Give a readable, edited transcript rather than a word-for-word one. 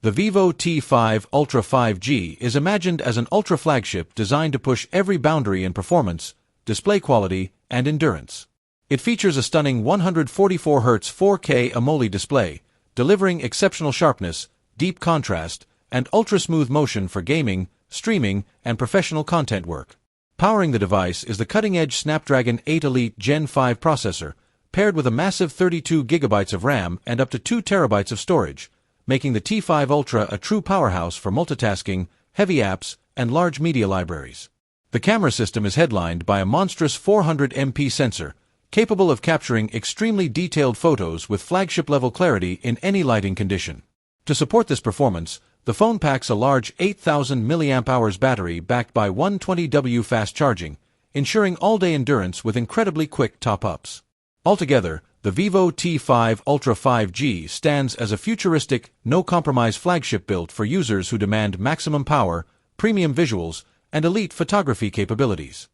The Vivo T5 Ultra 5G is imagined as an ultra flagship designed to push every boundary in performance, display quality, and endurance. It features a stunning 144Hz 4K AMOLED display, delivering exceptional sharpness, deep contrast, and ultra-smooth motion for gaming, streaming, and professional content work. Powering the device is the cutting-edge Snapdragon 8 Elite Gen 5 processor, paired with a massive 32GB of RAM and up to 2TB of storage, making the T5 Ultra a true powerhouse for multitasking, heavy apps, and large media libraries. The camera system is headlined by a monstrous 400MP sensor, capable of capturing extremely detailed photos with flagship-level clarity in any lighting condition. To support this performance, the phone packs a large 8,000 mAh battery backed by 120W fast charging, ensuring all-day endurance with incredibly quick top-ups. Altogether, the Vivo T5 Ultra 5G stands as a futuristic, no-compromise flagship built for users who demand maximum power, premium visuals, and elite photography capabilities.